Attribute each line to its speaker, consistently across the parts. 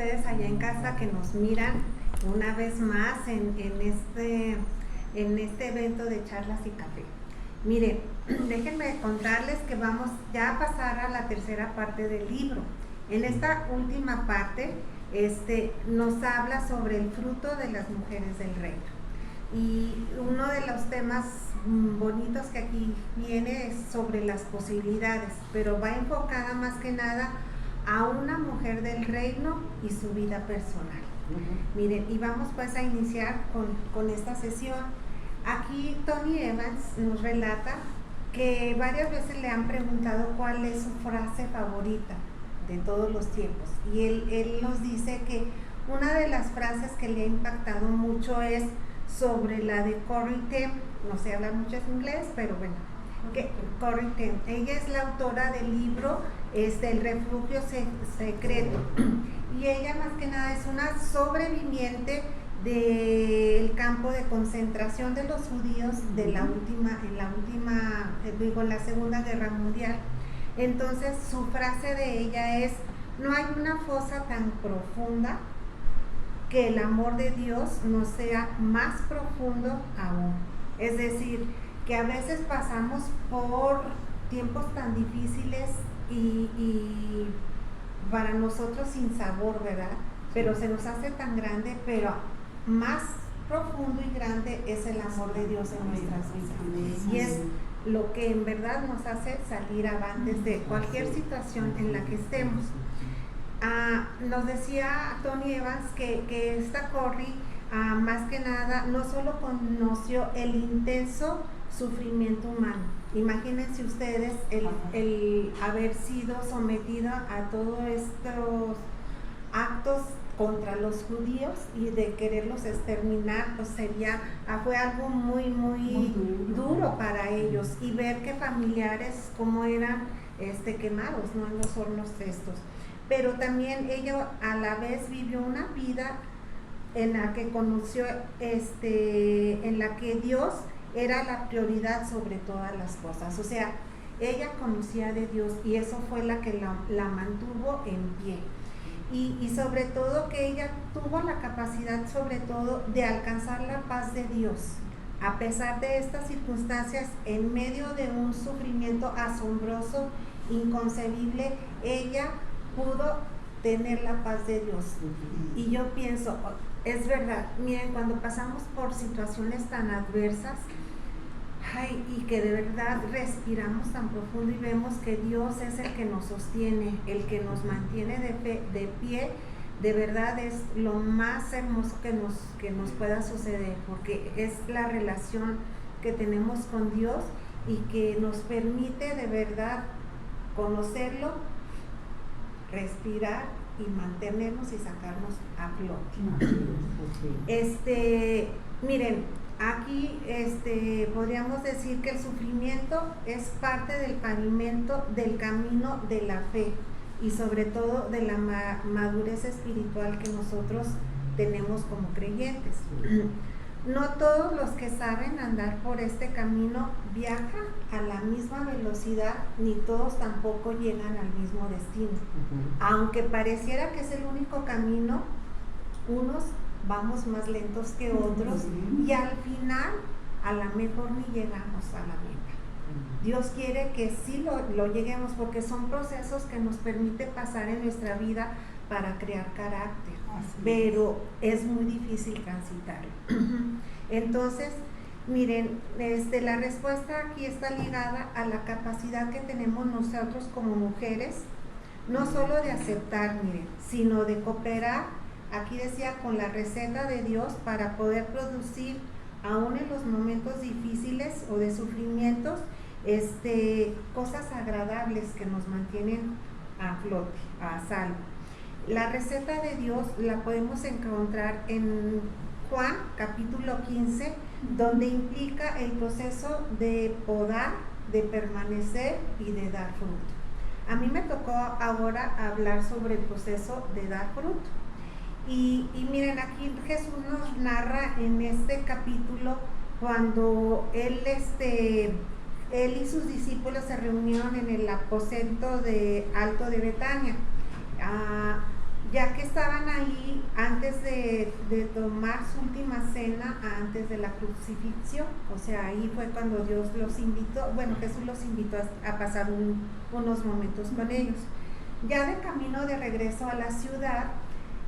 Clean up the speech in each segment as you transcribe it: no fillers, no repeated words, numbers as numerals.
Speaker 1: ustedes allá en casa que nos miran una vez más en este evento de charlas y café. Miren, déjenme contarles que vamos ya a pasar a la tercera parte del libro. En esta última parte nos habla sobre el fruto de las mujeres del reino. Y uno de los temas bonitos que aquí viene es sobre las posibilidades, pero va enfocada más que nada a una mujer del reino y su vida personal. Miren, y vamos pues a iniciar con esta sesión. Aquí Tony Evans nos relata que varias veces le han preguntado cuál es su frase favorita de todos los tiempos, y él nos dice que una de las frases que le ha impactado mucho es sobre la de Corrie ten, no sé hablar mucho inglés, pero bueno, Corrie ten, ella es la autora del libro El refugio secreto, y ella más que nada es una sobreviviente del campo de concentración de los judíos en la Segunda Guerra Mundial. Entonces su frase de ella es: no hay una fosa tan profunda que el amor de Dios no sea más profundo aún. Es decir, que a veces pasamos por tiempos tan difíciles y para nosotros sin sabor, ¿verdad? Pero se nos hace tan grande, pero más profundo y grande es el amor de Dios en nuestras vidas. Y es lo que en verdad nos hace salir avantes de cualquier situación en la que estemos. Nos decía Tony Evans que esta Corrie, más que nada, no solo conoció el intenso sufrimiento humano. Imagínense ustedes el haber sido sometida a todos estos actos contra los judíos y de quererlos exterminar, pues fue algo muy duro para ellos, y ver que familiares como eran quemados, ¿no?, en los hornos estos. Pero también ella a la vez vivió una vida en la que conoció, en la que Dios era la prioridad sobre todas las cosas. O sea, ella conocía de Dios y eso fue la que la mantuvo en pie. Y sobre todo que ella tuvo la capacidad sobre todo de alcanzar la paz de Dios. A pesar de estas circunstancias, en medio de un sufrimiento asombroso, inconcebible, ella pudo tener la paz de Dios. Y yo pienso, es verdad, miren, cuando pasamos por situaciones tan adversas, y que de verdad respiramos tan profundo y vemos que Dios es el que nos sostiene, el que nos mantiene de pie, de verdad es lo más hermoso que nos pueda suceder, porque es la relación que tenemos con Dios y que nos permite de verdad conocerlo, respirar y mantenernos y sacarnos a flote. Miren, aquí podríamos decir que el sufrimiento es parte del pavimento del camino de la fe y sobre todo de la madurez espiritual que nosotros tenemos como creyentes. No todos los que saben andar por este camino viajan a la misma velocidad, ni todos tampoco llegan al mismo destino. Aunque pareciera que es el único camino, unos vamos más lentos que otros y al final a lo mejor ni llegamos a la meta. Dios quiere que sí lo lleguemos, porque son procesos que nos permite pasar en nuestra vida para crear carácter, pero es muy difícil transitarlo. Entonces, miren, la respuesta aquí está ligada a la capacidad que tenemos nosotros como mujeres, no solo de aceptar, miren, sino de cooperar, aquí decía, con la receta de Dios para poder producir, aún en los momentos difíciles o de sufrimientos, cosas agradables que nos mantienen a flote, a salvo. La receta de Dios la podemos encontrar en Juan capítulo 15, donde implica el proceso de podar, de permanecer y de dar fruto. A mí me tocó ahora hablar sobre el proceso de dar fruto. Y miren, aquí Jesús nos narra en este capítulo cuando él y sus discípulos se reunieron en el aposento alto de Betania. ya que estaban ahí antes de tomar su última cena, antes de la crucifixión, o sea, ahí fue cuando Dios los invitó, bueno, Jesús los invitó a pasar unos momentos con ellos. Ya de camino de regreso a la ciudad,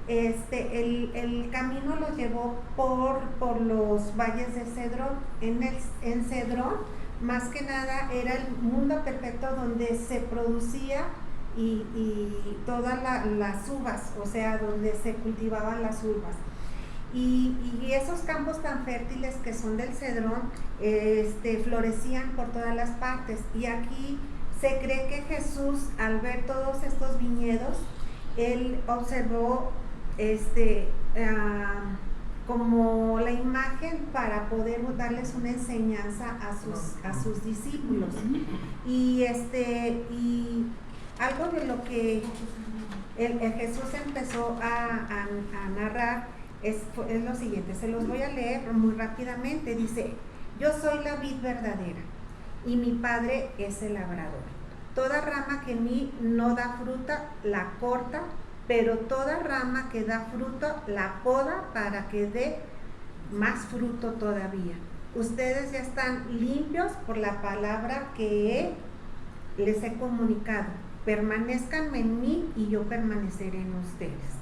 Speaker 1: el camino los llevó por los valles de Cedrón. En Cedrón, más que nada, era el mundo perfecto donde se producía y todas las uvas, o sea, donde se cultivaban las uvas. Y esos campos tan fértiles que son del Cedrón, florecían por todas las partes. Y aquí se cree que Jesús, al ver todos estos viñedos, él observó como la imagen para poder darles una enseñanza a sus discípulos. Y algo de lo que el Jesús empezó a narrar es lo siguiente, se los voy a leer muy rápidamente. Dice: yo soy la vid verdadera y mi Padre es el labrador. Toda rama que en mí no da fruta la corta, pero toda rama que da fruto la poda para que dé más fruto todavía. Ustedes ya están limpios por la palabra que les he comunicado. Permanezcan en mí y yo permaneceré en ustedes.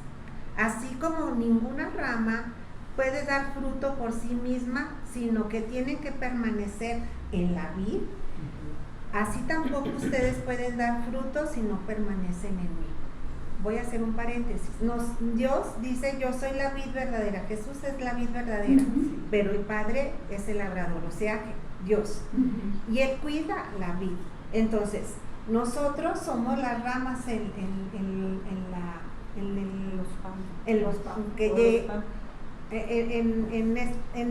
Speaker 1: Así como ninguna rama puede dar fruto por sí misma, sino que tiene que permanecer en la vid, así tampoco ustedes pueden dar fruto si no permanecen en mí. Voy a hacer un paréntesis. Dios dice: yo soy la vid verdadera. Jesús es la vid verdadera, pero el Padre es el labrador, o sea, Dios. Y Él cuida la vid. Entonces, nosotros somos las ramas en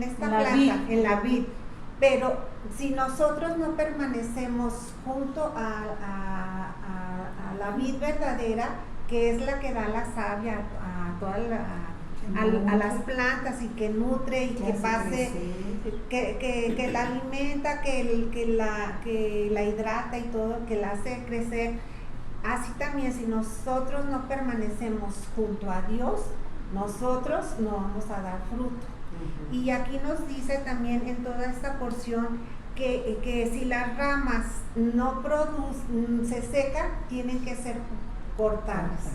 Speaker 1: esta planta, en la vid. Pero si nosotros no permanecemos junto a la vid verdadera, que es la que da la savia a las plantas y que nutre y que pase, que la alimenta, que la hidrata y todo, que la hace crecer. Así también, si nosotros no permanecemos junto a Dios, nosotros no vamos a dar fruto. Y aquí nos dice también en toda esta porción que si las ramas no producen, se secan, tienen que ser cortadas.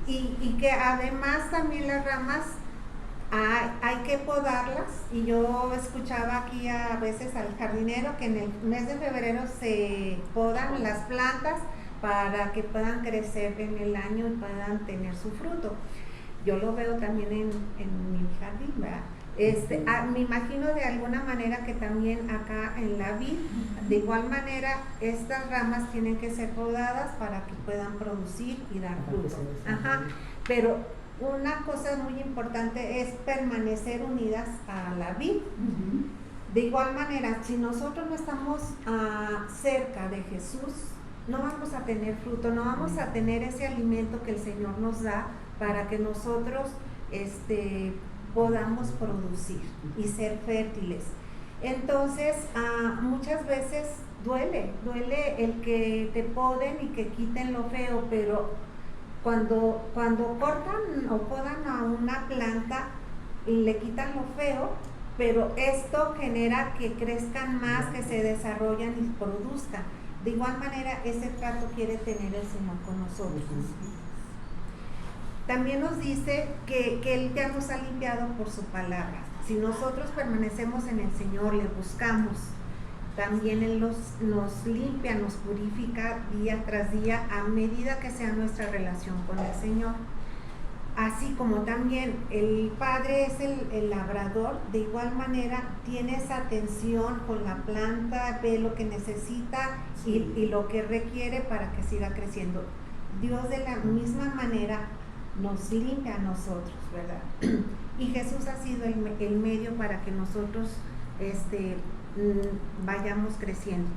Speaker 1: Y que además también las ramas hay que podarlas. Y yo escuchaba aquí a veces al jardinero que en el mes de febrero se podan las plantas para que puedan crecer en el año y puedan tener su fruto. Yo lo veo también en mi jardín, ¿verdad? Me imagino de alguna manera que también acá en la vid, de igual manera, estas ramas tienen que ser podadas para que puedan producir y dar fruto. Pero una cosa muy importante es permanecer unidas a la vid. De igual manera, si nosotros no estamos cerca de Jesús, no vamos a tener fruto, no vamos a tener ese alimento que el Señor nos da para que nosotros podamos producir y ser fértiles. Entonces, muchas veces duele el que te poden y que quiten lo feo, pero cuando cortan o podan a una planta, le quitan lo feo, pero esto genera que crezcan más, que se desarrollen y produzcan. De igual manera, ese trato quiere tener el Señor con nosotros. También nos dice que Él ya nos ha limpiado por su palabra. Si nosotros permanecemos en el Señor, le buscamos, también Él nos limpia, nos purifica día tras día a medida que sea nuestra relación con el Señor. Así como también el Padre es el labrador, de igual manera tiene esa atención con la planta, ve lo que necesita y lo que requiere para que siga creciendo. Dios de la misma manera nos limpia a nosotros, ¿verdad? Y Jesús ha sido el medio para que nosotros vayamos creciendo.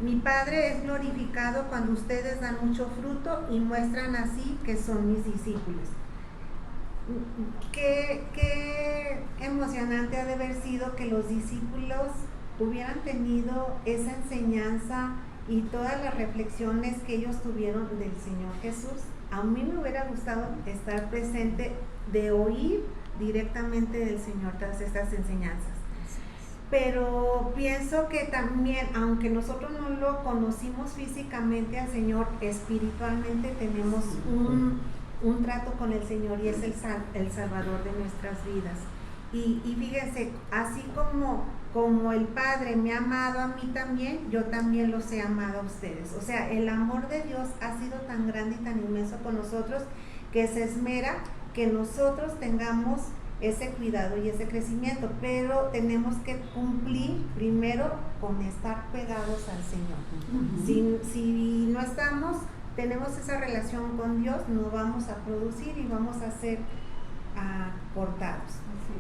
Speaker 1: Mi Padre es glorificado cuando ustedes dan mucho fruto y muestran así que son mis discípulos. Qué emocionante ha de haber sido que los discípulos hubieran tenido esa enseñanza y todas las reflexiones que ellos tuvieron del Señor Jesús. a mí me hubiera gustado estar presente, de oír directamente del Señor todas estas enseñanzas. Pero pienso que también, aunque nosotros no lo conocimos físicamente al Señor, espiritualmente tenemos un trato con el Señor, y es el Salvador de nuestras vidas. Y fíjense, así como el Padre me ha amado a mí también, yo también los he amado a ustedes. O sea, el amor de Dios ha sido tan grande y tan inmenso con nosotros, que se esmera que nosotros tengamos ese cuidado y ese crecimiento, pero tenemos que cumplir primero con estar pegados al Señor. Si no tenemos esa relación con Dios, no vamos a producir y vamos a ser cortados.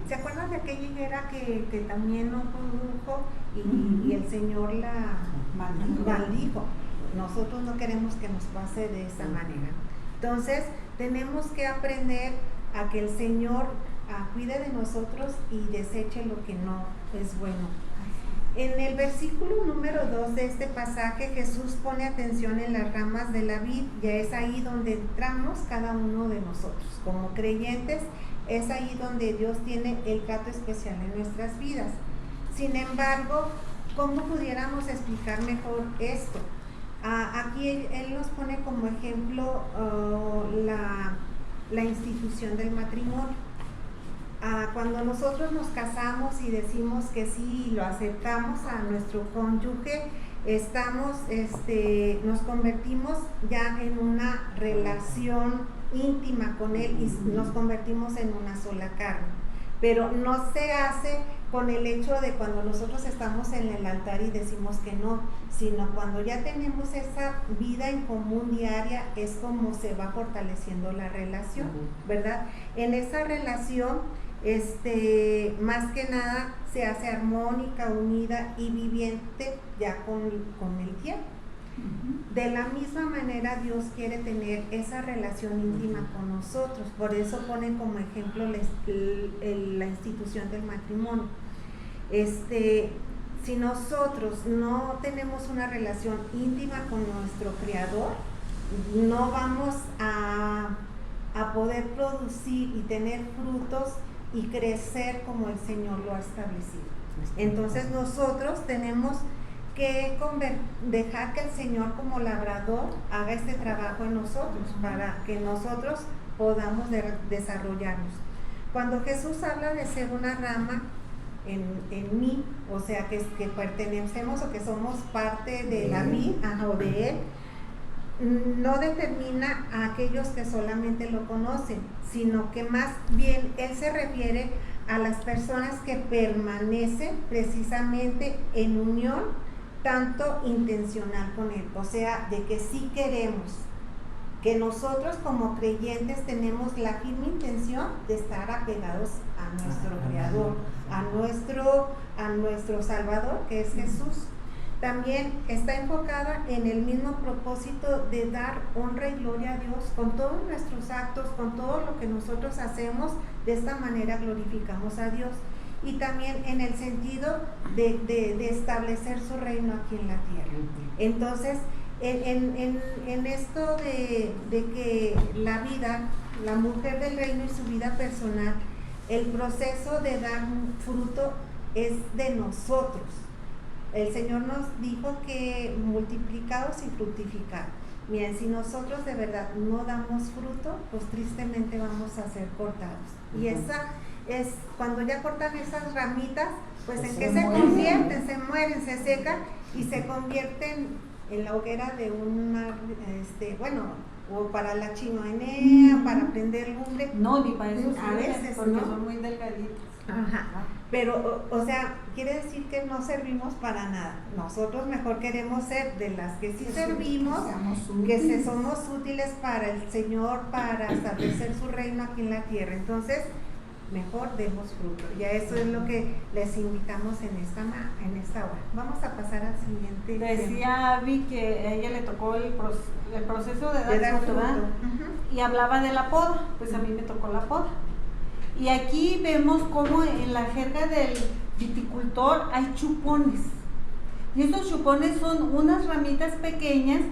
Speaker 1: ¿Se acuerdan de aquella higuera que también no produjo y el Señor la maldijo? Nosotros no queremos que nos pase de esa manera. Entonces tenemos que aprender a que el Señor cuide de nosotros y deseche lo que no es bueno. En el versículo número 2 de este pasaje, Jesús pone atención en las ramas de la vid. Ya es ahí donde entramos cada uno de nosotros como creyentes. Es ahí donde Dios tiene el trato especial en nuestras vidas. Sin embargo, ¿cómo pudiéramos explicar mejor esto? Aquí él nos pone como ejemplo la institución del matrimonio. Cuando nosotros nos casamos y decimos que sí, lo aceptamos a nuestro cónyuge, nos convertimos ya en una relación íntima con él y nos convertimos en una sola carne. Pero no se hace con el hecho de cuando nosotros estamos en el altar y decimos que no, sino cuando ya tenemos esa vida en común diaria, es como se va fortaleciendo la relación, ¿verdad? En esa relación, más que nada se hace armónica, unida y viviente ya con el tiempo. De la misma manera Dios quiere tener esa relación íntima con nosotros, por eso pone como ejemplo la institución del matrimonio. Si nosotros no tenemos una relación íntima con nuestro Creador, no vamos a poder producir y tener frutos y crecer como el Señor lo ha establecido. Entonces nosotros tenemos que dejar que el Señor como labrador haga este trabajo en nosotros para que nosotros podamos desarrollarnos. Cuando Jesús habla de ser una rama en mí, o sea que pertenecemos o que somos parte de la vid o de Él, no determina a aquellos que solamente lo conocen, sino que más bien Él se refiere a las personas que permanecen precisamente en unión tanto intencional con Él, o sea, de que sí queremos, que nosotros como creyentes tenemos la firme intención de estar apegados a nuestro Creador, a nuestro Salvador, que es Jesús. También está enfocada en el mismo propósito de dar honra y gloria a Dios con todos nuestros actos, con todo lo que nosotros hacemos. De esta manera glorificamos a Dios. Y también en el sentido de establecer su reino aquí en la tierra. Entonces, en esto de que la vida, la mujer del reino y su vida personal, el proceso de dar fruto es de nosotros. El Señor nos dijo que multiplicados y fructificados. Miren, si nosotros de verdad no damos fruto, pues tristemente vamos a ser cortados. Y esa es cuando ya cortan esas ramitas, pues en que se convierten, se mueren, se secan y se convierten en la hoguera de una, o para la chimenea, para prender lumbre.
Speaker 2: No, ni para eso
Speaker 1: a veces,
Speaker 2: porque
Speaker 1: ¿no?
Speaker 2: son muy delgaditos.
Speaker 1: Ajá. Pero, o sea, quiere decir que no servimos para nada. Nosotros mejor queremos ser de las que sí servimos, que somos útiles para el Señor, para establecer su reino aquí en la tierra. Entonces, mejor demos fruto. Ya eso es lo que les invitamos en esta hora. Vamos a pasar al siguiente.
Speaker 2: Decía Abby que a ella le tocó el proceso de dar fruto, y hablaba de la poda, pues a mí me tocó la poda. Y aquí vemos cómo en la jerga del viticultor hay chupones. Y estos chupones son unas ramitas pequeñas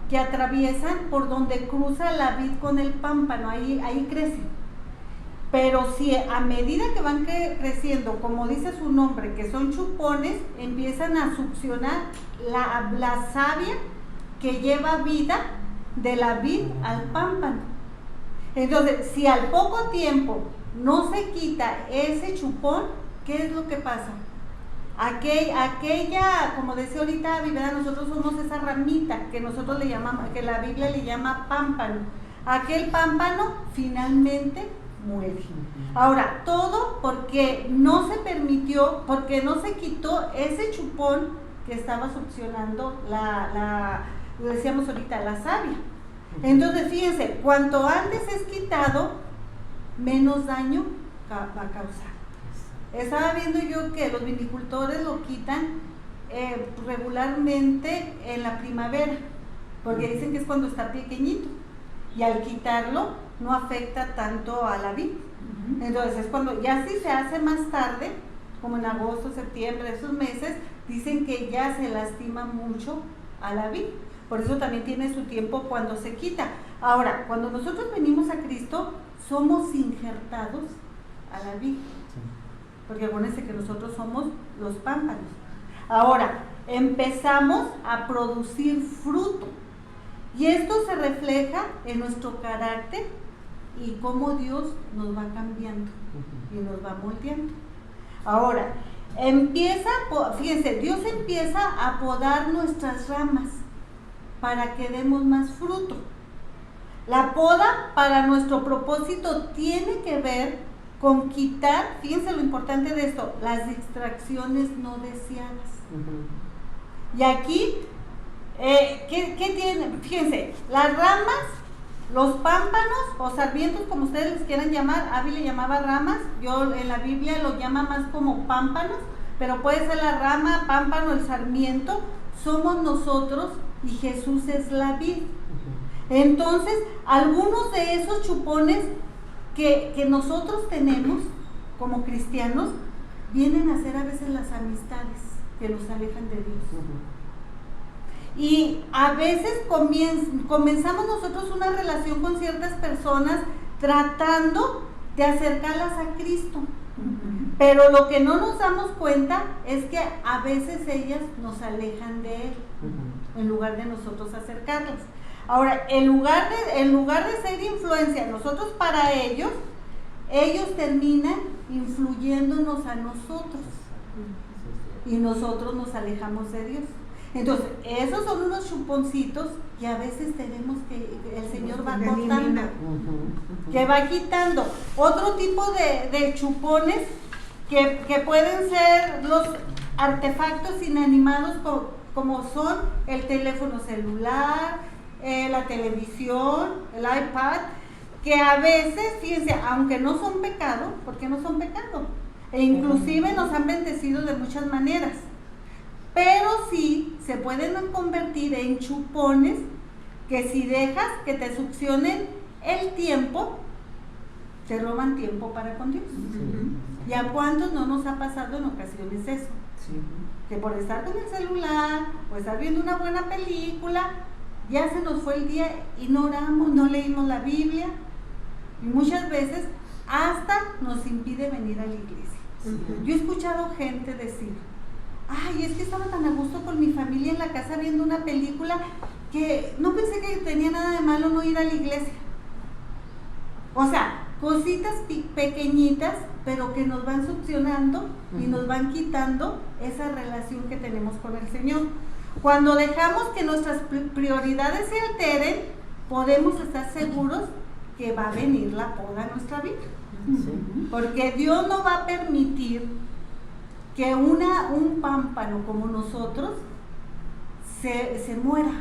Speaker 2: que atraviesan por donde cruza la vid con el pámpano, ahí crecen. Pero si a medida que van creciendo, como dice su nombre, que son chupones, empiezan a succionar la savia que lleva vida de la vid al pámpano. Entonces, si al poco tiempo no se quita ese chupón, ¿qué es lo que pasa? Aquella, como decía ahorita Viviana, nosotros somos esa ramita que nosotros le llamamos, que la Biblia le llama pámpano. Aquel pámpano finalmente muere. Ahora, todo porque no se permitió, porque no se quitó ese chupón que estaba succionando lo decíamos ahorita, la savia. Entonces, fíjense, cuanto antes es quitado, menos daño va a causar. Estaba viendo yo que los vinicultores lo quitan regularmente en la primavera, porque dicen que es cuando está pequeñito, y al quitarlo no afecta tanto a la vid. Entonces es cuando, ya si se hace más tarde, como en agosto, septiembre, esos meses, dicen que ya se lastima mucho a la vid. Por eso también tiene su tiempo cuando se quita. Ahora, cuando nosotros venimos a Cristo, somos injertados a la vid. Porque acuérdense que nosotros somos los pámpanos. Ahora, empezamos a producir fruto. Y esto se refleja en nuestro carácter y cómo Dios nos va cambiando y nos va moldeando. Ahora, fíjense, Dios empieza a podar nuestras ramas para que demos más fruto. La poda para nuestro propósito tiene que ver con quitar, fíjense lo importante de esto, las distracciones no deseadas. Y aquí, ¿qué tiene? Fíjense, las ramas, los pámpanos o sarmientos, como ustedes les quieran llamar, Abby le llamaba ramas, yo en la Biblia lo llama más como pámpanos, pero puede ser la rama, pámpano, el sarmiento, somos nosotros y Jesús es la vid. Entonces, algunos de esos chupones que nosotros tenemos como cristianos vienen a ser a veces las amistades que nos alejan de Dios. Y a veces comenzamos nosotros una relación con ciertas personas tratando de acercarlas a Cristo. Pero lo que no nos damos cuenta es que a veces ellas nos alejan de Él, en lugar de nosotros acercarlas. Ahora, en lugar de ser influencia nosotros para ellos terminan influyéndonos a nosotros y nosotros nos alejamos de Dios. Entonces, esos son unos chuponcitos que a veces tenemos que el Señor va cortando, que va quitando. Otro tipo de chupones que pueden ser los artefactos inanimados como son el teléfono celular, la televisión, el iPad, que a veces, fíjense, aunque no son pecado, porque no son pecado, e inclusive nos han bendecido de muchas maneras, pero sí se pueden convertir en chupones que si dejas que te succionen el tiempo, te roban tiempo para con Dios. ¿Y a cuántos no nos ha pasado en ocasiones eso? Que por estar con el celular o estar viendo una buena película, ya se nos fue el día y no oramos, no leímos la Biblia, y muchas veces hasta nos impide venir a la iglesia. Yo he escuchado gente decir: ay, es que estaba tan a gusto con mi familia en la casa viendo una película que no pensé que tenía nada de malo no ir a la iglesia. O sea, cositas pequeñitas, pero que nos van succionando y nos van quitando esa relación que tenemos con el Señor. Cuando dejamos que nuestras prioridades se alteren, podemos estar seguros que va a venir la poda a nuestra vida. Porque Dios no va a permitir que un pámpano como nosotros se muera,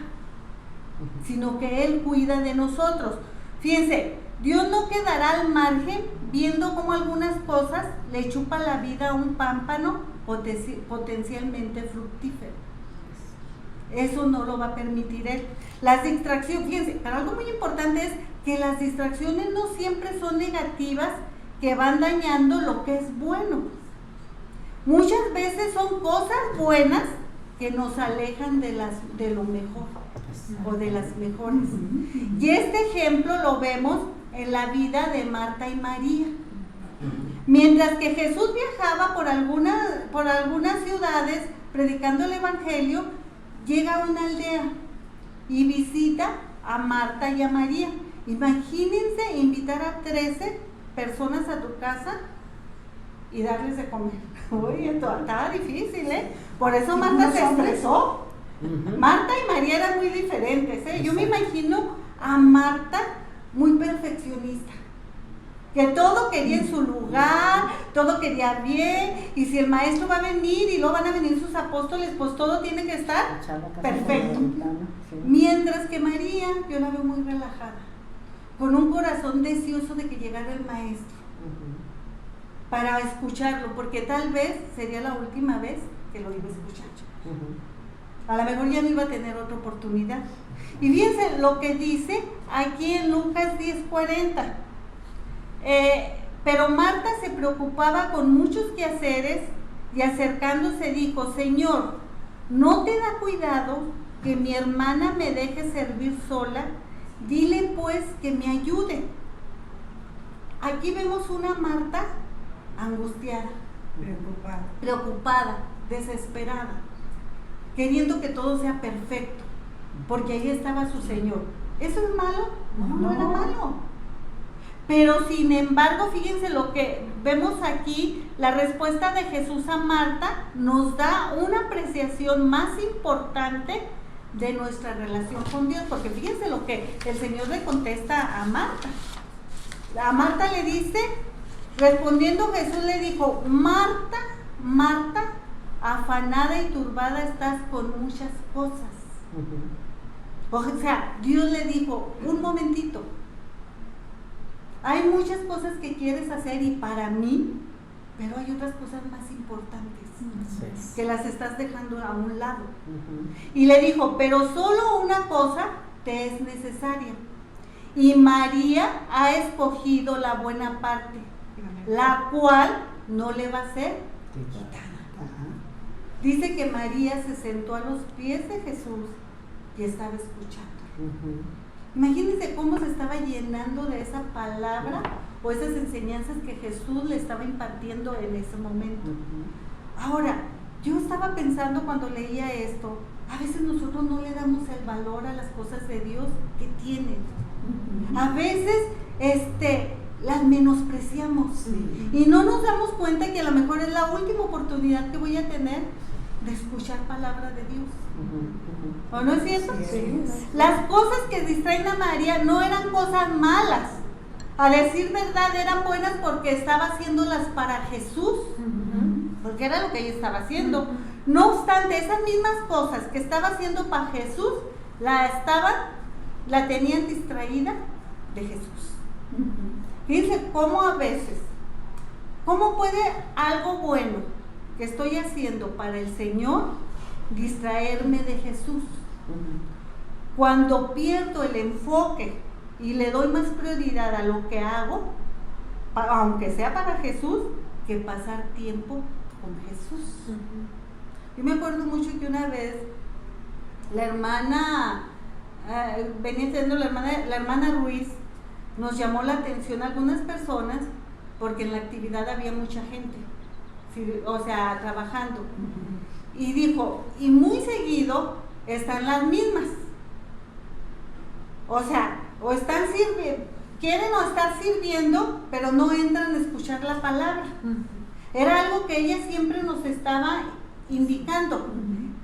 Speaker 2: sino que Él cuida de nosotros. Fíjense, Dios no quedará al margen viendo cómo algunas cosas le chupan la vida a un pámpano potencialmente fructífero. Eso no lo va a permitir Él. Las distracciones, fíjense, pero algo muy importante es que las distracciones no siempre son negativas, que van dañando lo que es bueno. Muchas veces son cosas buenas que nos alejan de lo mejor. o de las mejores. Y este ejemplo lo vemos en la vida de Marta y María. Mientras que Jesús viajaba por algunas ciudades predicando el Evangelio, llega a una aldea y visita a Marta y a María. Imagínense invitar a 13 personas a tu casa y darles de comer. Uy, estaba difícil, ¿eh? Por eso Marta se estresó. Marta y María eran muy diferentes, ¿eh? Yo me imagino a Marta muy perfeccionista, que todo quería en su lugar, todo quería bien, y si el maestro va a venir y luego van a venir sus apóstoles, pues todo tiene que estar perfecto. Mientras que María, yo la veo muy relajada, con un corazón deseoso de que llegara el maestro para escucharlo, porque tal vez sería la última vez que lo iba a escuchar. A lo mejor ya no iba a tener otra oportunidad. Y fíjense lo que dice aquí en Lucas 10:40. Pero Marta se preocupaba con muchos quehaceres y acercándose dijo: Señor, ¿no te da cuidado que mi hermana me deje servir sola? Dile pues que me ayude. Aquí vemos una Marta angustiada, preocupada, desesperada, queriendo que todo sea perfecto, porque ahí estaba su Señor. ¿Eso es malo? No era malo. Pero sin embargo, fíjense lo que vemos aquí, la respuesta de Jesús a Marta nos da una apreciación más importante de nuestra relación con Dios, porque fíjense lo que el Señor le contesta a Marta. A Marta le dice, respondiendo Jesús le dijo: Marta, Marta, afanada y turbada estás con muchas cosas. O sea, Dios le dijo, un momentito, hay muchas cosas que quieres hacer y para mí, pero hay otras cosas más importantes que las estás dejando a un lado. Y le dijo, pero solo una cosa te es necesaria. Y María ha escogido la buena parte, la cual no le va a ser quitada. Dice que María se sentó a los pies de Jesús y estaba escuchando. Imagínense cómo se estaba llenando de esa palabra o esas enseñanzas que Jesús le estaba impartiendo en ese momento. Ahora, yo estaba pensando cuando leía esto, a veces nosotros no le damos el valor a las cosas de Dios que tienen. A veces las menospreciamos y no nos damos cuenta que a lo mejor es la última oportunidad que voy a tener de escuchar palabra de Dios. ¿O no es cierto? Sí. Las cosas que distraen a María no eran cosas malas. A decir verdad, eran buenas porque estaba haciéndolas para Jesús, porque era lo que ella estaba haciendo. No obstante, esas mismas cosas que estaba haciendo para Jesús, la tenían distraída de Jesús. Fíjense cómo a veces, cómo puede algo bueno que estoy haciendo para el Señor distraerme de Jesús. Cuando pierdo el enfoque y le doy más prioridad a lo que hago, aunque sea para Jesús, que pasar tiempo con Jesús. Yo me acuerdo mucho que una vez la hermana, venía siendo la hermana Ruiz, nos llamó la atención a algunas personas porque en la actividad había mucha gente, o sea, trabajando. Y dijo, y muy seguido están las mismas. O sea, o están sirviendo, quieren o estar sirviendo, pero no entran a escuchar la palabra. Era algo que ella siempre nos estaba indicando.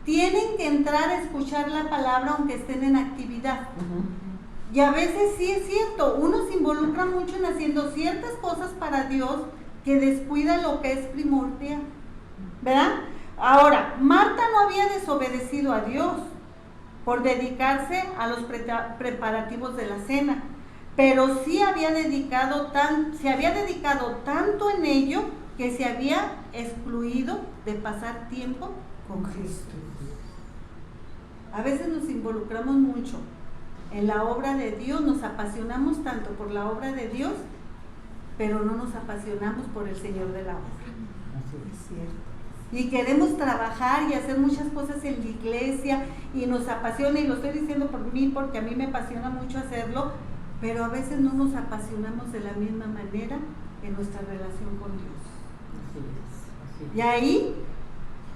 Speaker 2: Tienen que entrar a escuchar la palabra aunque estén en actividad. Y a veces sí es cierto, uno se involucra mucho en haciendo ciertas cosas para Dios que descuida lo que es primordial, ¿verdad? Ahora, Marta no había desobedecido a Dios por dedicarse a los preparativos de la cena, pero sí se había dedicado tanto en ello que se había excluido de pasar tiempo con Cristo. A veces nos involucramos mucho en la obra de Dios, nos apasionamos tanto por la obra de Dios, pero no nos apasionamos por el Señor de la obra.
Speaker 1: Así es cierto.
Speaker 2: y queremos trabajar y hacer muchas cosas en la iglesia y nos apasiona, y lo estoy diciendo por mí porque a mí me apasiona mucho hacerlo, pero a veces no nos apasionamos de la misma manera en nuestra relación con Dios.
Speaker 3: Así es, así es.
Speaker 2: Y ahí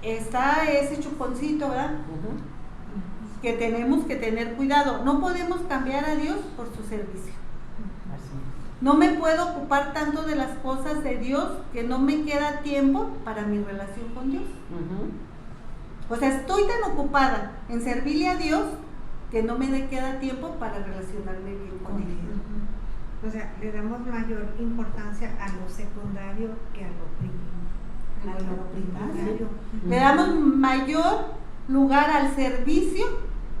Speaker 2: está ese chuponcito, ¿verdad? Que tenemos que tener cuidado. No podemos cambiar a Dios por su servicio.
Speaker 3: Así es.
Speaker 2: No me puedo ocupar tanto de las cosas de Dios que no me queda tiempo para mi relación con Dios. O sea, estoy tan ocupada en servirle a Dios que no me queda tiempo para relacionarme bien con Él.
Speaker 1: O sea, le damos mayor importancia a lo secundario que a lo primario.
Speaker 2: Le damos mayor lugar al servicio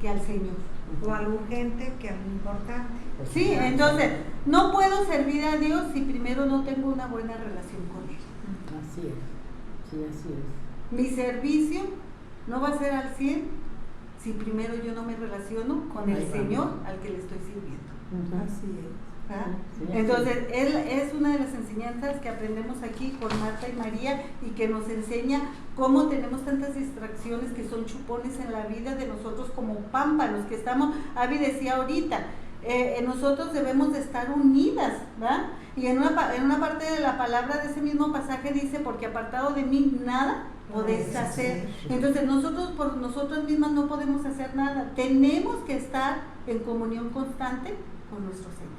Speaker 2: que al Señor.
Speaker 1: O a lo urgente que a lo importante.
Speaker 2: Sí, entonces, no puedo servir a Dios si primero no tengo una buena relación con Él.
Speaker 3: Así es, sí, así es.
Speaker 2: Mi servicio no va a ser al 100 si primero yo no me relaciono con el Señor al que le estoy sirviendo.
Speaker 3: Así es.
Speaker 2: ¿Ah?
Speaker 3: Sí,
Speaker 2: Entonces, él es una de las enseñanzas que aprendemos aquí con Marta y María, y que nos enseña cómo tenemos tantas distracciones que son chupones en la vida de nosotros como pámpanos, que estamos, Avi decía ahorita, nosotros debemos de estar unidas, ¿verdad? Y en una parte de la palabra de ese mismo pasaje dice, porque apartado de mí nada podéis hacer. Entonces nosotros por nosotros mismas no podemos hacer nada, tenemos que estar en comunión constante con nuestro Señor.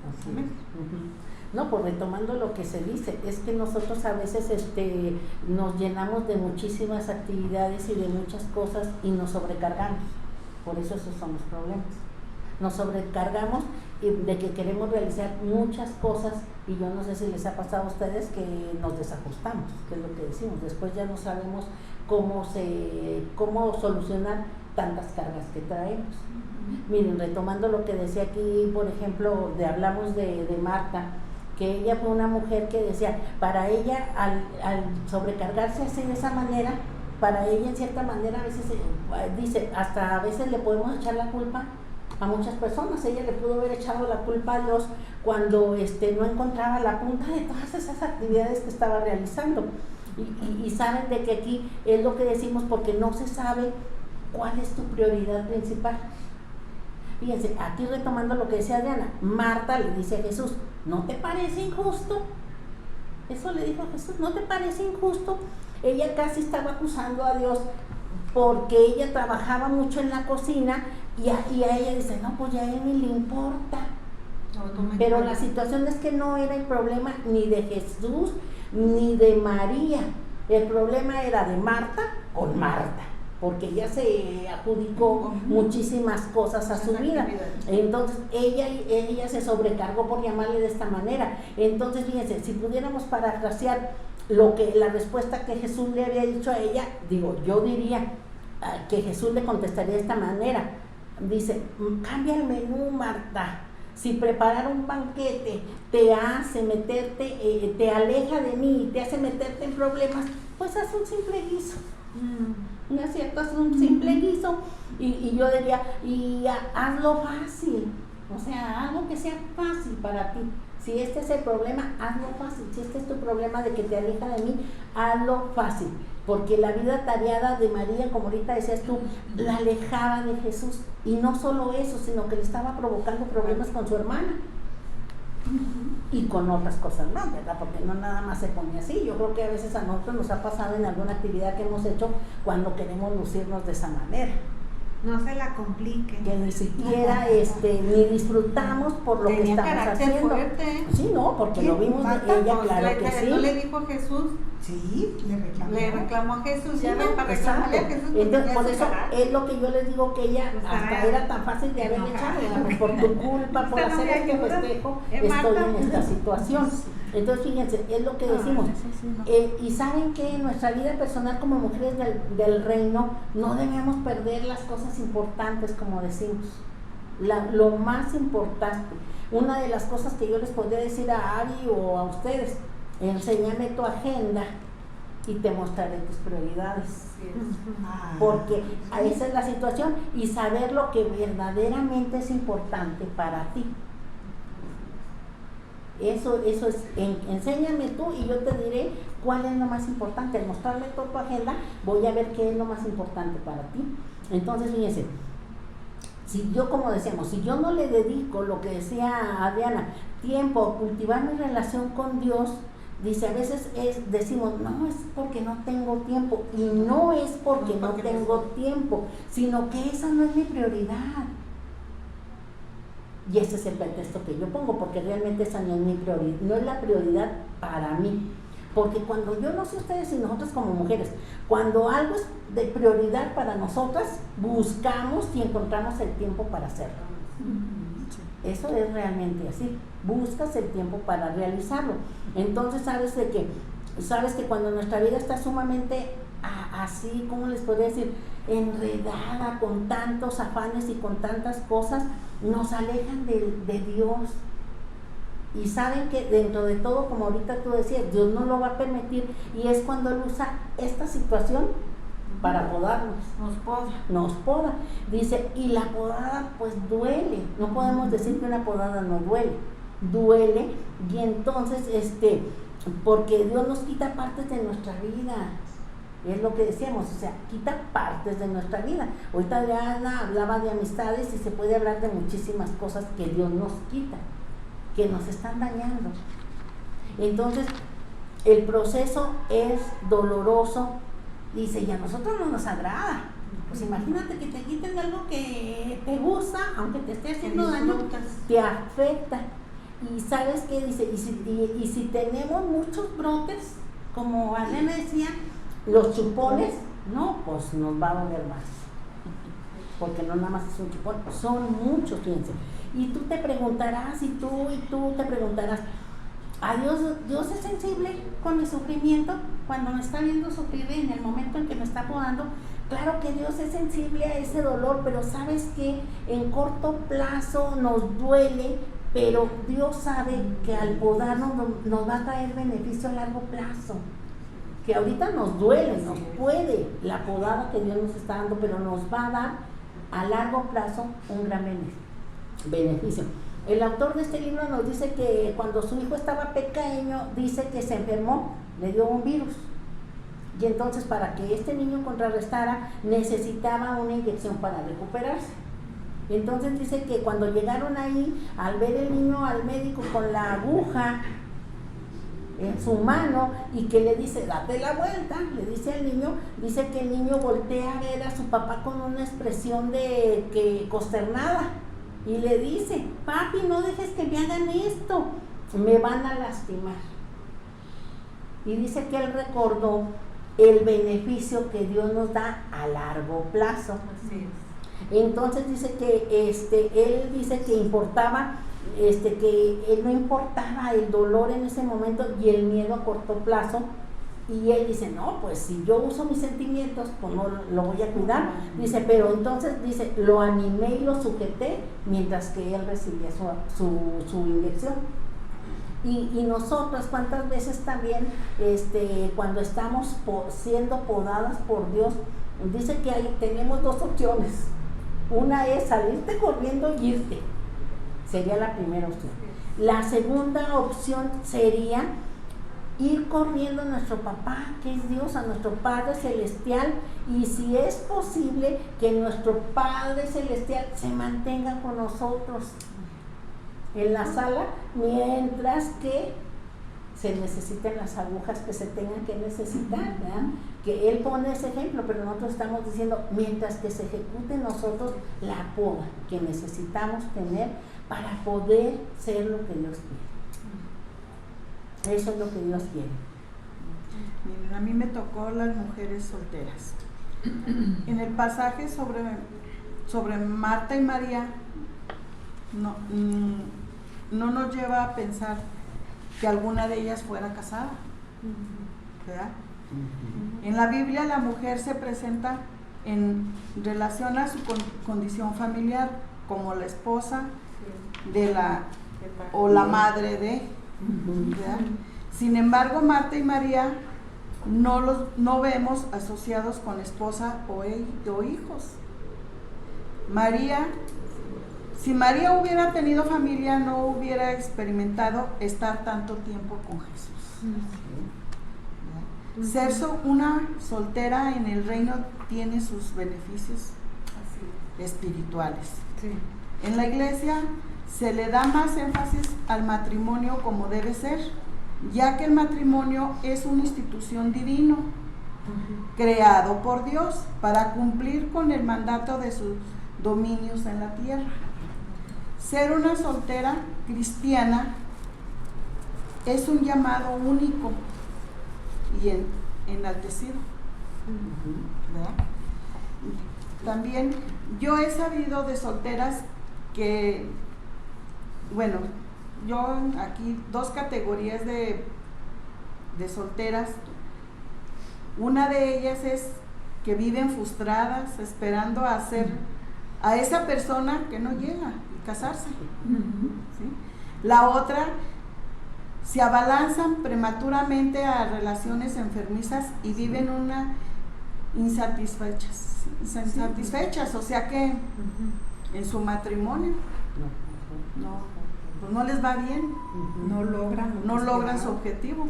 Speaker 3: Así es. No, pues retomando lo que se dice, es que nosotros a veces nos llenamos de muchísimas actividades y de muchas cosas y nos sobrecargamos. Por eso esos son los problemas. Nos sobrecargamos de que queremos realizar muchas cosas, y yo no sé si les ha pasado a ustedes que nos desajustamos, que es lo que decimos. Después ya no sabemos cómo solucionar tantas cargas que traemos. Miren, retomando lo que decía aquí, por ejemplo, hablamos de Marta, que ella fue una mujer que decía, para ella al sobrecargarse así de esa manera, para ella en cierta manera a veces dice, hasta a veces le podemos echar la culpa a muchas personas. Ella le pudo haber echado la culpa a Dios cuando no encontraba la punta de todas esas actividades que estaba realizando. Y saben de que aquí es lo que decimos, porque no se sabe cuál es tu prioridad principal. Fíjense, aquí retomando lo que decía Adriana, Marta le dice a Jesús, ¿no te parece injusto? Eso le dijo a Jesús, ¿no te parece injusto? Ella casi estaba acusando a Dios porque ella trabajaba mucho en la cocina, y a ella dice, no, pues ya a él ni le importa. Pero la situación es que no era el problema ni de Jesús ni de María, el problema era de Marta con Marta, porque ella se adjudicó muchísimas cosas a su vida. Entonces ella se sobrecargó, por llamarle de esta manera. Entonces fíjense, si pudiéramos parafrasear la respuesta que Jesús le había dicho a ella, yo diría que Jesús le contestaría de esta manera. Dice, cambia el menú, Marta. Si preparar un banquete te hace meterte, te aleja de mí, te hace meterte en problemas, pues haz un simple guiso. ¿No es cierto? Haz un simple guiso, y yo diría, hazlo fácil, o sea, algo que sea fácil para ti. Si este es el problema, hazlo fácil. Si este es tu problema de que te aleja de mí, hazlo fácil. Porque la vida tareada de María, como ahorita decías tú, la alejaba de Jesús. Y no solo eso, sino que le estaba provocando problemas con su hermana. Y con otras cosas más, ¿verdad? Porque no nada más se pone así. Yo creo que a veces a nosotros nos ha pasado en alguna actividad que hemos hecho cuando queremos lucirnos de esa manera.
Speaker 1: No se la compliquen.
Speaker 3: Que ni siquiera ni disfrutamos por lo que estamos haciendo.
Speaker 2: Fuerte.
Speaker 3: Sí, no, porque lo vimos de ella, claro que sí.
Speaker 2: ¿No le dijo a Jesús?
Speaker 1: Sí,
Speaker 2: le reclamó a Jesús.
Speaker 3: Sí,
Speaker 2: Ya ven, para reclamarle a Jesús.
Speaker 3: Entonces, por eso es lo que yo les digo, que ella hasta era tan fácil de haber echado, por tu culpa, por hacer este festejo, estoy en esta situación. Entonces, fíjense, es lo que decimos. Y saben que en nuestra vida personal como mujeres del reino no debemos perder las cosas importantes, como decimos. Lo más importante. Una de las cosas que yo les podría decir a Ari o a ustedes, enséñame tu agenda y te mostraré tus prioridades. Porque esa es la situación, y saber lo que verdaderamente es importante para ti. Eso es, enséñame tú y yo te diré ¿cuál es lo más importante? Al mostrarle toda tu agenda, voy a ver qué es lo más importante para ti. Entonces, fíjense, si yo, como decíamos, si yo no le dedico, lo que decía Adriana, tiempo a cultivar mi relación con Dios, dice, a veces decimos, no, es porque no tengo tiempo, y no es porque no tengo tiempo, sino que esa no es mi prioridad. Y ese es el pretexto que yo pongo, porque realmente esa no es mi prioridad, no es la prioridad para mí. Porque cuando, yo no sé ustedes y nosotros como mujeres, cuando algo es de prioridad para nosotras, buscamos y encontramos el tiempo para hacerlo. Eso es realmente así, buscas el tiempo para realizarlo. Entonces sabes que cuando nuestra vida está sumamente así, ¿cómo les podría decir? Enredada con tantos afanes y con tantas cosas, nos alejan de Dios. Y saben que dentro de todo, como ahorita tú decías, Dios no lo va a permitir, y es cuando Él usa esta situación para podarnos. Nos poda. Dice, y la podada pues duele. No podemos decir que una podada no duele, y entonces porque Dios nos quita partes de nuestra vida. Es lo que decíamos, o sea, quita partes de nuestra vida. Ahorita Adriana hablaba de amistades, y se puede hablar de muchísimas cosas que Dios nos quita, que nos están dañando. Entonces, el proceso es doloroso, dice, y a nosotros no nos agrada. Pues imagínate que te quiten algo que te gusta, aunque te esté haciendo daño, te afecta. Y ¿sabes qué? Dice, y si tenemos muchos brotes, como Adriana decía, los chupones, no, pues nos va a doler más. Porque no nada más es un chupón, son muchos, fíjense. Y tú te preguntarás, y tú te preguntarás, ¿a Dios es sensible con mi sufrimiento? Cuando me está viendo sufrir en el momento en que me está podando, claro que Dios es sensible a ese dolor, pero ¿sabes qué? En corto plazo nos duele, pero Dios sabe que al podarnos nos va a traer beneficio a largo plazo. Que ahorita nos duele, nos puede la podada que Dios nos está dando, pero nos va a dar a largo plazo un gran beneficio. El autor de este libro nos dice que cuando su hijo estaba pequeño, dice que se enfermó, le dio un virus, y entonces para que este niño contrarrestara, necesitaba una inyección para recuperarse. Entonces dice que cuando llegaron ahí, al ver el niño al médico con la aguja en su mano, y que le dice, date la vuelta, le dice al niño, dice que el niño voltea a ver a su papá con una expresión de que consternada, y le dice, papi, no dejes que me hagan esto, me van a lastimar. Y dice que él recordó el beneficio que Dios nos da a largo plazo.
Speaker 2: Así es.
Speaker 3: Entonces dice que él dice que importaba, que él no importaba el dolor en ese momento y el miedo a corto plazo, y él dice, no, pues si yo uso mis sentimientos, pues no lo voy a cuidar. Dice, pero entonces dice, lo animé y lo sujeté mientras que él recibía su inyección. Y nosotros, ¿cuántas veces también cuando estamos siendo podadas por Dios, dice que tenemos dos opciones? Una es salirte corriendo y irte, sería la primera opción. La segunda opción sería ir corriendo a nuestro papá, que es Dios, a nuestro Padre Celestial, y si es posible que nuestro Padre Celestial se mantenga con nosotros en la sala mientras que se necesiten las agujas que se tengan que necesitar, ¿verdad? Que él pone ese ejemplo, pero nosotros estamos diciendo mientras que se ejecute nosotros la poda que necesitamos tener para poder ser lo que Dios quiere. Eso es lo que Dios quiere.
Speaker 4: Miren, a mí me tocó las mujeres solteras. En el pasaje sobre Marta y María, no nos lleva a pensar que alguna de ellas fuera casada, ¿verdad? En la Biblia la mujer se presenta en relación a su condición familiar como la esposa de o la madre de, ¿verdad? Sin embargo, Marta y María no vemos asociados con esposa o hijos. Si María hubiera tenido familia, no hubiera experimentado estar tanto tiempo con Jesús. Ser una soltera en el reino tiene sus beneficios espirituales.
Speaker 1: Sí.
Speaker 4: En la iglesia se le da más énfasis al matrimonio como debe ser, ya que el matrimonio es una institución divino, creado por Dios para cumplir con el mandato de sus dominios en la tierra. Ser una soltera cristiana es un llamado único y enaltecido, ¿verdad? También yo he sabido de solteras que, bueno, yo aquí 2 categorías de solteras. Una de ellas es que viven frustradas esperando a esa persona que no llega y casarse, ¿sí? La otra, se abalanzan prematuramente a relaciones enfermizas y viven una insatisfechas, o sea que en su matrimonio pues no les va bien,
Speaker 5: No logran
Speaker 4: su objetivo.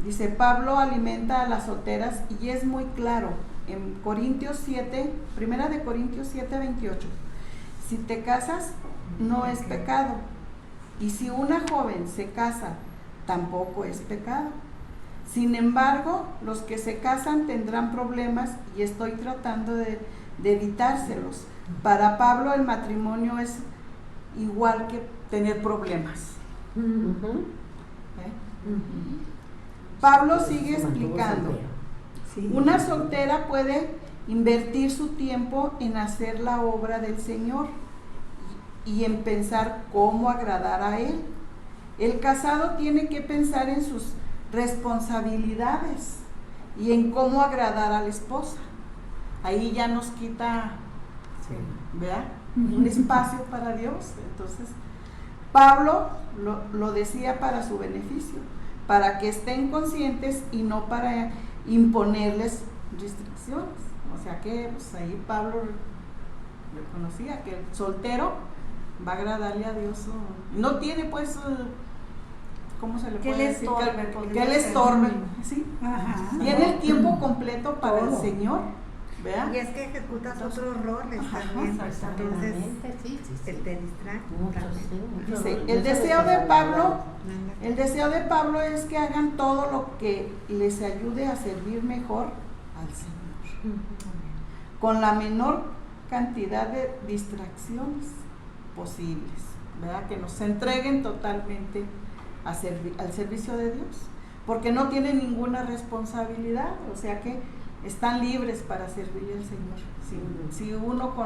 Speaker 4: Dice, Pablo alimenta a las solteras y es muy claro en Corintios 7, primera de Corintios 7:28. Si te casas, no es pecado, y si una joven se casa, tampoco es pecado. Sin embargo, los que se casan tendrán problemas y estoy tratando de evitárselos. Para Pablo el matrimonio es igual que tener problemas. Pablo sigue explicando. Una soltera puede invertir su tiempo en hacer la obra del Señor y en pensar cómo agradar a Él. El casado tiene que pensar en sus responsabilidades y en cómo agradar a la esposa. Ahí ya nos quita, ¿verdad?, un espacio para Dios. Entonces, Pablo lo decía para su beneficio, para que estén conscientes y no para imponerles restricciones. O sea que pues, ahí Pablo reconocía que el soltero va a agradarle a Dios. No tiene pues, ¿cómo se le puede decir? Que le estorbe, ¿sí? Tiene el tiempo completo para el Señor, ¿verdad?
Speaker 1: Y es que ejecutas otros roles también, entonces te distrae.
Speaker 4: Dice, el deseo de Pablo es que hagan todo lo que les ayude a servir mejor al Señor, con la menor cantidad de distracciones posibles, ¿verdad? Que nos entreguen totalmente al servicio de Dios, porque no tienen ninguna responsabilidad, o sea que están libres para servirle al Señor. Si uno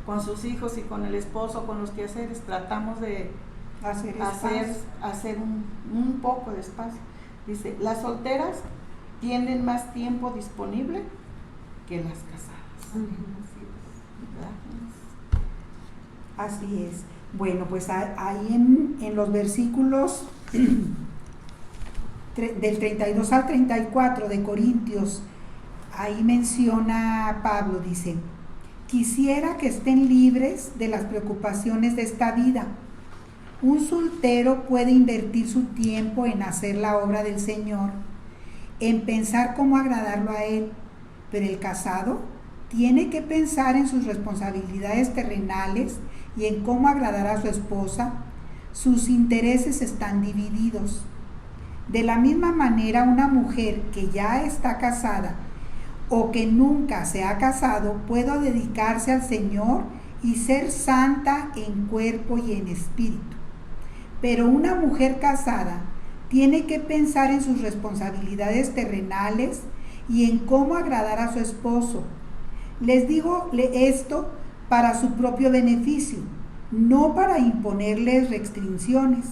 Speaker 4: con sus hijos y con el esposo, con los quehaceres, tratamos de hacer un poco de espacio. Dice, las solteras tienen más tiempo disponible que las casadas.
Speaker 5: Así es. Bueno, pues ahí en los versículos del 32 al 34 de Corintios, ahí menciona Pablo, dice, quisiera que estén libres de las preocupaciones de esta vida. Un soltero puede invertir su tiempo en hacer la obra del Señor, en pensar cómo agradarlo a Él, pero el casado tiene que pensar en sus responsabilidades terrenales y en cómo agradar a su esposa. Sus intereses están divididos. De la misma manera, una mujer que ya está casada o que nunca se ha casado puede dedicarse al Señor y ser santa en cuerpo y en espíritu. Pero una mujer casada tiene que pensar en sus responsabilidades terrenales y en cómo agradar a su esposo. Les digo esto para su propio beneficio, no para imponerles restricciones.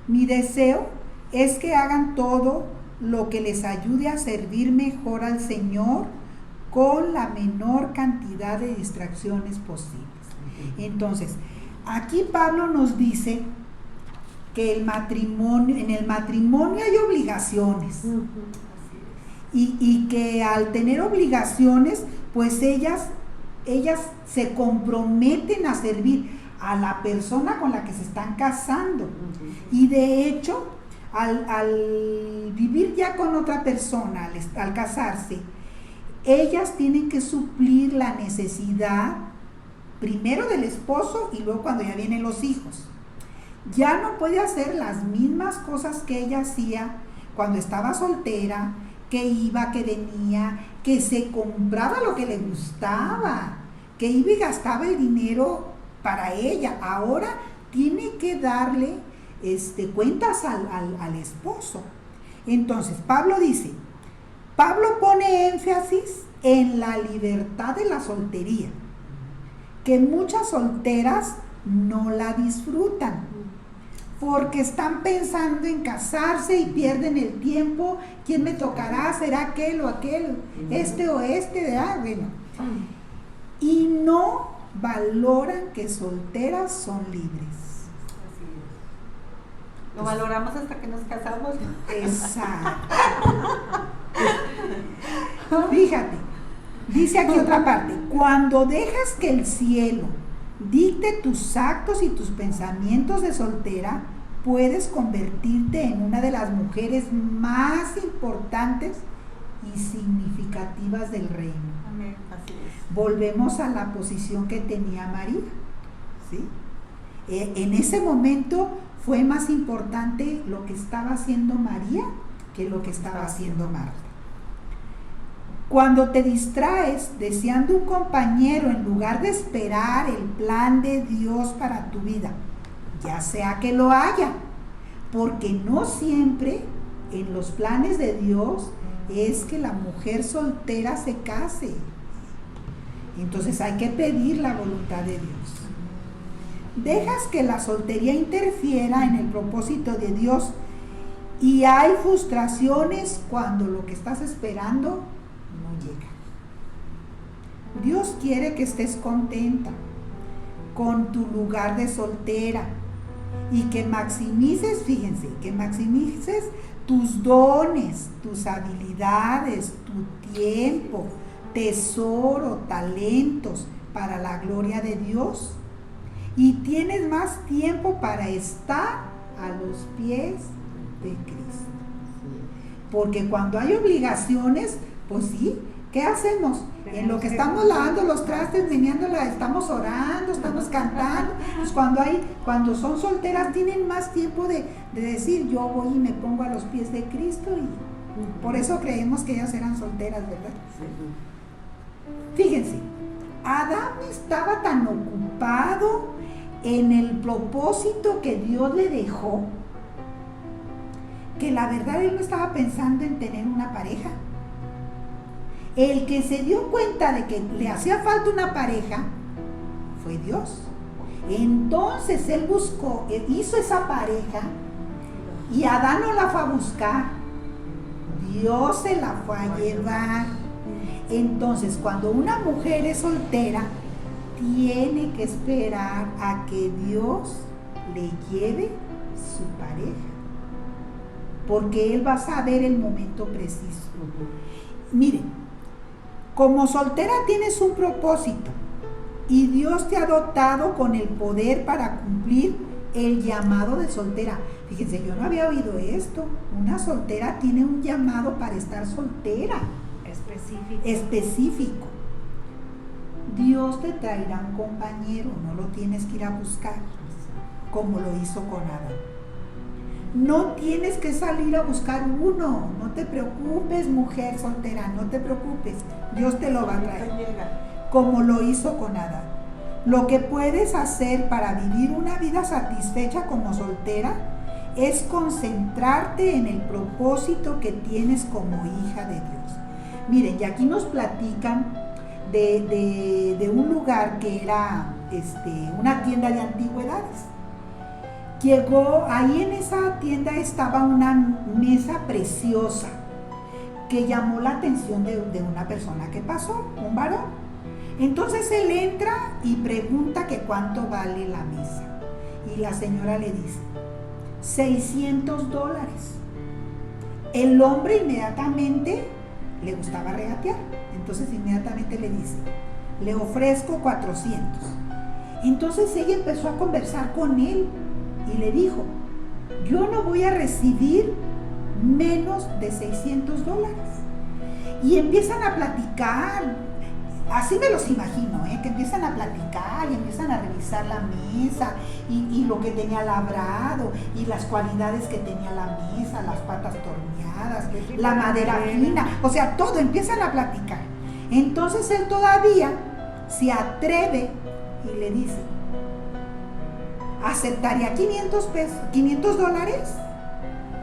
Speaker 5: Mi deseo es que hagan todo lo que les ayude a servir mejor al Señor con la menor cantidad de distracciones posibles. Entonces, aquí Pablo nos dice que en el matrimonio hay obligaciones. Y que al tener obligaciones, pues ellas se comprometen a servir a la persona con la que se están casando. Y de hecho, al vivir ya con otra persona, al casarse, ellas tienen que suplir la necesidad primero del esposo y luego cuando ya vienen los hijos. Ya no puede hacer las mismas cosas que ella hacía cuando estaba soltera, que iba, que venía, que se compraba lo que le gustaba, que iba y gastaba el dinero para ella. Ahora tiene que darle cuentas al esposo. Entonces, Pablo pone énfasis en la libertad de la soltería, que muchas solteras no la disfrutan, porque están pensando en casarse y pierden el tiempo. ¿Quién me tocará? ¿Será aquel o aquel? ¿Este o este? Bueno. Y no valoran que solteras son libres.
Speaker 2: Así es. Lo valoramos hasta que nos casamos.
Speaker 5: Exacto. Fíjate, dice aquí otra parte: cuando dejas que el cielo dicte tus actos y tus pensamientos de soltera, puedes convertirte en una de las mujeres más importantes y significativas del reino.
Speaker 2: Amén. Así es.
Speaker 5: Volvemos a la posición que tenía María, ¿sí? En ese momento fue más importante lo que estaba haciendo María que lo que estaba haciendo Marta. Cuando te distraes deseando un compañero en lugar de esperar el plan de Dios para tu vida, ya sea que lo haya, porque no siempre en los planes de Dios es que la mujer soltera se case. Entonces hay que pedir la voluntad de Dios. Dejas que la soltería interfiera en el propósito de Dios y hay frustraciones cuando lo que estás esperando no llega. Dios quiere que estés contenta con tu lugar de soltera y que maximices, fíjense, que maximices tus dones, tus habilidades, tu tiempo, tesoro, talentos para la gloria de Dios. Y tienes más tiempo para estar a los pies de Cristo. Porque cuando hay obligaciones, pues sí, ¿qué hacemos? En lo que estamos lavando los trastes, meneándola, estamos orando, estamos cantando. Pues cuando son solteras tienen más tiempo de decir, yo voy y me pongo a los pies de Cristo, y por eso creemos que ellas eran solteras, ¿verdad? Fíjense, Adán estaba tan ocupado en el propósito que Dios le dejó, que la verdad él no estaba pensando en tener una pareja. El que se dio cuenta de que le hacía falta una pareja fue Dios. Entonces él hizo esa pareja, y Adán no la fue a buscar, Dios se la fue a llevar. Entonces, cuando una mujer es soltera, tiene que esperar a que Dios le lleve su pareja, porque Él va a saber el momento preciso. Miren, como soltera tienes un propósito y Dios te ha dotado con el poder para cumplir el llamado de soltera. Fíjense, yo no había oído esto. Una soltera tiene un llamado para estar soltera. Específico. Dios te traerá un compañero, no lo tienes que ir a buscar, como lo hizo con Adán. No tienes que salir a buscar uno, no te preocupes, mujer soltera, no te preocupes, Dios te lo va a traer, como lo hizo con Adán. Lo que puedes hacer para vivir una vida satisfecha como soltera es concentrarte en el propósito que tienes como hija de Dios. Miren, y aquí nos platican de un lugar que era una tienda de antigüedades. Llegó, ahí en esa tienda estaba una mesa preciosa que llamó la atención de una persona que pasó, un varón. Entonces él entra y pregunta que cuánto vale la mesa. Y la señora le dice, $600. El hombre inmediatamente le gustaba regatear, entonces inmediatamente le dice, le ofrezco 400. Entonces ella empezó a conversar con él y le dijo, yo no voy a recibir menos de $600. Y empiezan a platicar, así me los imagino, que empiezan a platicar y empiezan a revisar la mesa y lo que tenía labrado y las cualidades que tenía la mesa, las patas torneadas, la madera fina, o sea, todo, empiezan a platicar. Entonces él todavía se atreve y le dice, ¿aceptaría $500?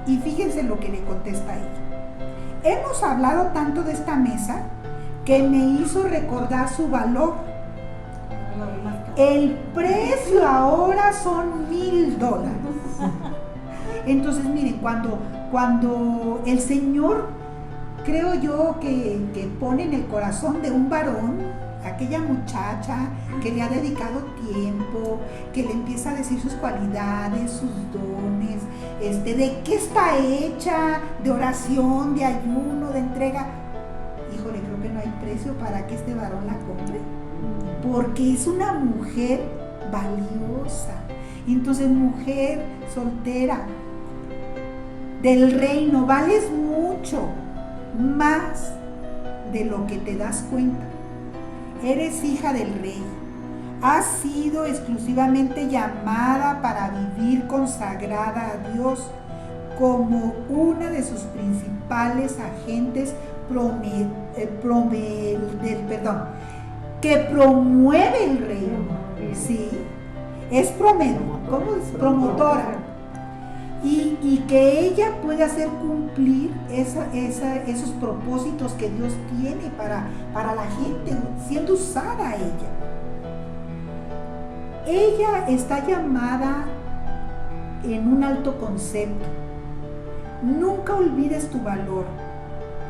Speaker 5: Y fíjense lo que le contesta ella. Hemos hablado tanto de esta mesa que me hizo recordar su valor. El precio ahora son $1,000. Entonces miren, cuando el Señor, creo yo que pone en el corazón de un varón, aquella muchacha que le ha dedicado tiempo, que le empieza a decir sus cualidades, sus dones, de qué está hecha, de oración, de ayuno, de entrega. Híjole, creo que no hay precio para que este varón la compre, porque es una mujer valiosa. Entonces, mujer soltera del reino, vales mucho más de lo que te das cuenta. Eres hija del rey. Has sido exclusivamente llamada para vivir consagrada a Dios como una de sus principales agentes que promueve el reino. ¿Sí? Es promotora. Y que ella puede hacer cumplir esos propósitos que Dios tiene para la gente, siendo usada ella. Ella está llamada en un alto concepto. Nunca olvides tu valor.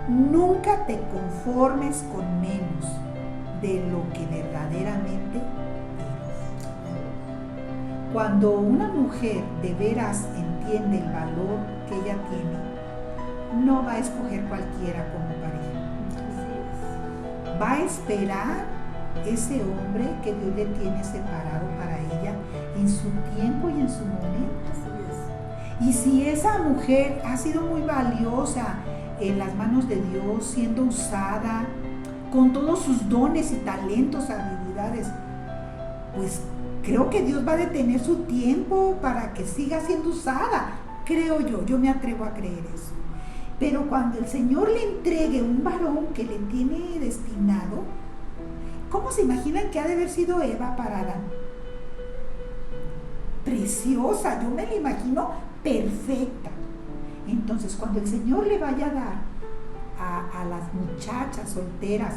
Speaker 5: Nunca te conformes con menos de lo que verdaderamente eres. Cuando una mujer de veras entiende el valor que ella tiene, no va a escoger cualquiera como pareja. Va a esperar ese hombre que Dios le tiene separado para ella en su tiempo y en su momento. Y si esa mujer ha sido muy valiosa en las manos de Dios, siendo usada con todos sus dones y talentos, habilidades, pues creo que Dios va a detener su tiempo para que siga siendo usada. Creo yo me atrevo a creer eso. Pero cuando el Señor le entregue un varón que le tiene destinado, ¿cómo se imaginan que ha de haber sido Eva para Adán? Preciosa, yo me la imagino perfecta. Entonces, cuando el Señor le vaya a dar a las muchachas solteras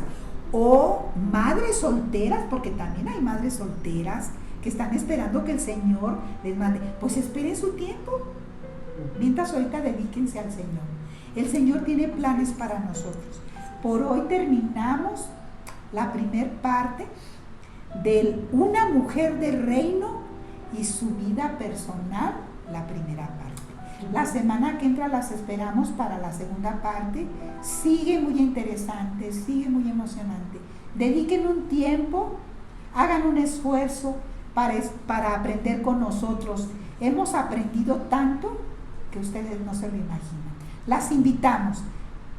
Speaker 5: o madres solteras, porque también hay madres solteras que están esperando que el Señor les mande, pues esperen su tiempo. Mientras ahorita dedíquense al Señor. El Señor tiene planes para nosotros. Por hoy terminamos la primer parte de una mujer de reino y su vida personal, la primera parte. La semana que entra las esperamos para la segunda parte. Sigue muy interesante, sigue muy emocionante. Dediquen un tiempo, hagan un esfuerzo para aprender con nosotros. Hemos aprendido tanto que ustedes no se lo imaginan. Las invitamos.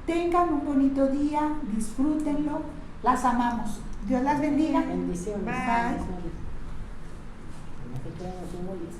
Speaker 5: Tengan un bonito día, disfrútenlo. Las amamos. Dios las bendiga.
Speaker 3: Bendiciones.
Speaker 5: Bye.
Speaker 3: Bye.